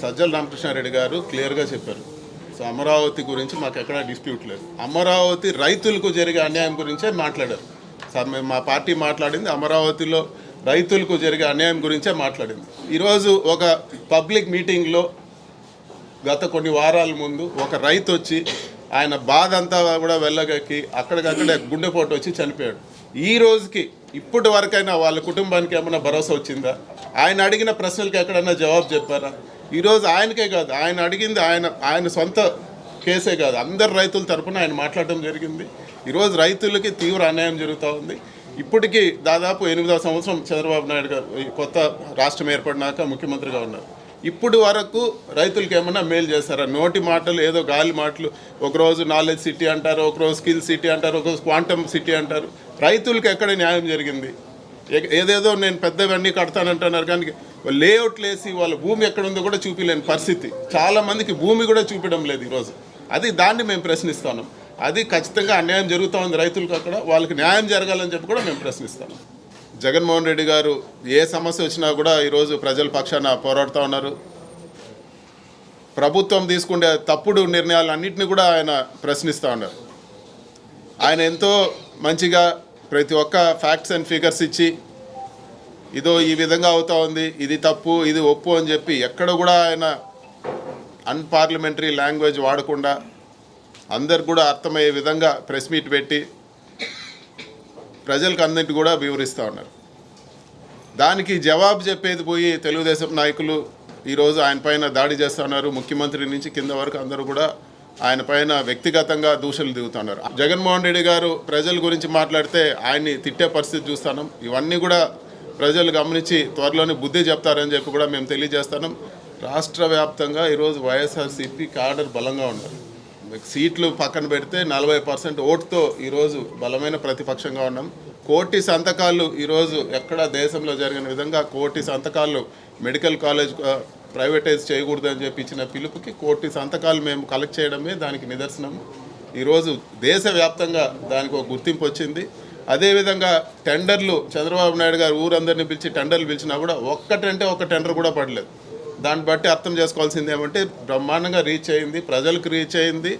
సజ్జల రామకృష్ణారెడ్డి గారు క్లియర్గా చెప్పారు. సో అమరావతి గురించి మాకు ఎక్కడా డిస్ప్యూట్ లేదు. అమరావతి రైతులకు జరిగే అన్యాయం గురించే మాట్లాడారు. సార్ మా పార్టీ మాట్లాడింది అమరావతిలో రైతులకు జరిగే అన్యాయం గురించే మాట్లాడింది. ఈరోజు ఒక పబ్లిక్ మీటింగ్లో గత కొన్ని వారాల ముందు ఒక రైతు వచ్చి ఆయన బాధ అంతా కూడా వెళ్ళగక్కి అక్కడికక్కడే గుండెపోటు వచ్చి చనిపోయాడు. ఈ రోజుకి ఇప్పటి వరకైనా వాళ్ళ కుటుంబానికి ఏమైనా భరోసా వచ్చిందా? ఆయన అడిగిన ప్రశ్నలకు ఎక్కడైనా జవాబు చెప్పారా? ఈరోజు ఆయనకే కాదు, ఆయన అడిగింది ఆయన సొంత కేసే కాదు, అందరు రైతుల తరఫున ఆయన మాట్లాడడం జరిగింది. ఈరోజు రైతులకి తీవ్ర అన్యాయం జరుగుతూ ఉంది. ఇప్పటికీ దాదాపు 8వ సంవత్సరం చంద్రబాబు నాయుడు గారు కొత్త రాష్ట్రం ఏర్పడినాక ముఖ్యమంత్రిగా ఉన్నారు. ఇప్పటి వరకు రైతులకి ఏమన్నా మేలు చేస్తారా? నోటి మాటలు, ఏదో గాలి మాటలు. ఒకరోజు నాలెడ్జ్ సిటీ అంటారు, ఒకరోజు స్కిల్ సిటీ అంటారు, ఒకరోజు క్వాంటమ్ సిటీ అంటారు. రైతులకి ఎక్కడ న్యాయం జరిగింది? ఏదేదో నేను పెద్దవన్నీ కడతానంటున్నారు, కానీ లేఅవుట్లు వేసి వాళ్ళ భూమి ఎక్కడ ఉందో కూడా చూపించలేని పరిస్థితి. చాలామందికి భూమి కూడా చూపించడం లేదు ఈరోజు. దాన్ని మేము ప్రశ్నిస్తాం. అది ఖచ్చితంగా అన్యాయం జరుగుతూ ఉంది రైతులకు. అక్కడ వాళ్ళకి న్యాయం జరగాలని చెప్పి కూడా మేము ప్రశ్నిస్తాం. జగన్మోహన్ రెడ్డి గారు ఏ సమస్య వచ్చినా కూడా ఈరోజు ప్రజల పక్షాన పోరాడుతూ ఉన్నారు. ప్రభుత్వం తీసుకునే తప్పుడు నిర్ణయాలన్నింటినీ కూడా ఆయన ప్రశ్నిస్తూ ఉన్నారు. ఆయన ఎంతో మంచిగా ప్రతి ఒక్క ఫ్యాక్ట్స్ అండ్ ఫిగర్స్ ఇచ్చి ఇదో ఈ విధంగా అవుతూ ఉంది, ఇది తప్పు, ఇది ఒప్పు అని చెప్పి ఎక్కడ కూడా ఆయన అన్పార్లమెంటరీ లాంగ్వేజ్ వాడకుండా అందరికి కూడా అర్థమయ్యే విధంగా ప్రెస్ మీట్ పెట్టి ప్రజలకు అందరికీ కూడా వివరిస్తూ ఉన్నారు. దానికి జవాబు చెప్పేది పోయి తెలుగుదేశం నాయకులు ఈరోజు ఆయన పైన దాడి చేస్తూ ఉన్నారు. ముఖ్యమంత్రి నుంచి కింద వరకు అందరూ కూడా ఆయన పైన వ్యక్తిగతంగా దూషణలు దిగుతున్నారు. జగన్మోహన్ రెడ్డి గారు ప్రజల గురించి మాట్లాడితే ఆయన్ని తిట్టే పరిస్థితి చూస్తున్నాం. ఇవన్నీ కూడా ప్రజలు గమనించి త్వరలోనే బుద్ధి చెప్తారని చెప్పి కూడా మేము తెలియజేస్తున్నాం. రాష్ట్ర వ్యాప్తంగా ఈరోజు వైఎస్ఆర్సీపీ క్యాడర్ బలంగా ఉన్నారు. సీట్లు పక్కన పెడితే 40% ఓటుతో ఈరోజు బలమైన ప్రతిపక్షంగా ఉన్నాం. 1 కోటి సంతకాలు ఈరోజు ఎక్కడ దేశంలో జరిగిన విధంగా 1 కోటి సంతకాలు మెడికల్ కాలేజ్ ప్రైవేటైజ్ చేయకూడదని చెప్పి ఇచ్చిన పిలుపుకి 1 కోటి సంతకాలు మేము కలెక్ట్ చేయడమే దానికి నిదర్శనం. ఈరోజు దేశవ్యాప్తంగా దానికి ఒక గుర్తింపు వచ్చింది. అదేవిధంగా టెండర్లు చంద్రబాబు నాయుడు గారు ఊరందరినీ పిలిచి టెండర్లు పిలిచినా కూడా ఒక్కటంటే ఒక టెండర్ కూడా పడలేదు. దాన్ని బట్టి అర్థం చేసుకోవాల్సింది ఏమంటే బ్రహ్మాండంగా రీచ్ అయింది, ప్రజలకు రీచ్ అయింది,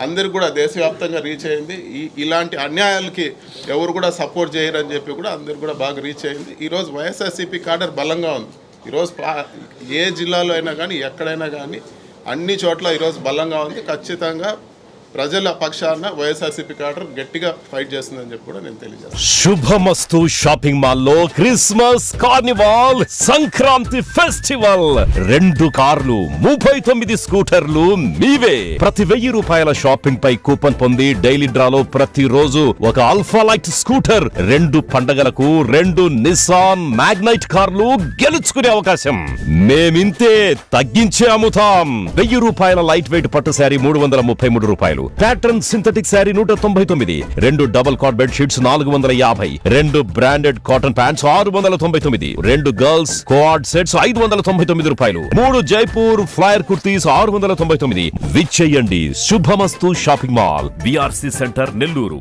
అందరికి కూడా దేశవ్యాప్తంగా రీచ్ అయింది. ఇలాంటి అన్యాయాలకి ఎవరు కూడా సపోర్ట్ చేయరని చెప్పి కూడా అందరికి కూడా బాగా రీచ్ అయింది. ఈరోజు వైఎస్ఆర్సీపీ క్యాడర్ బలంగా ఉంది. ఈరోజు ఏ జిల్లాలో అయినా కానీ ఎక్కడైనా కానీ అన్ని చోట్ల ఈరోజు బలంగా ఉంది. ఖచ్చితంగా ప్రజల పక్షాన వైఎస్ఆర్సీపీ క్యాడర్ గట్టిగా ఫైట్ చేస్తుందని చెప్పి కూడా నేను తెలియజేస్తాను. శుభమస్తు షాపింగ్ మాల్లో క్రిస్మస్ కార్నివాల్ సంక్రాంతి ఫెస్టివల్ 2 కార్లు 39 స్కూటర్లు మీవే. ప్రతి 1000 రూపాయల షాపింగ్ పై కూపన్ పొంది డైలీ డ్రాలో ప్రతి రోజు ఒక ఆల్ఫా లైట్ స్కూటర్, 2 పండగలకు 2 నిస్సాన్ మ్యాగ్నైట్ కార్లు గెలుచుకునే అవకాశం. మేమింతే తగ్గించే అమ్ముతాం. 1000 రూపాయల లైట్ వెయిట్ పట్టు శారీ 333 రూపాయలు, pattern synthetic sari 199, 2 double cot bed sheets 450, 2 branded cotton pants 699, 2 girls co-ord sets 599 రూపాయలు, 3 జైపూర్ ఫ్లైర్ కుర్తీస్ 699. విచ్చేయండి. Shubhamastu shopping mall, VRC centre, Nellore.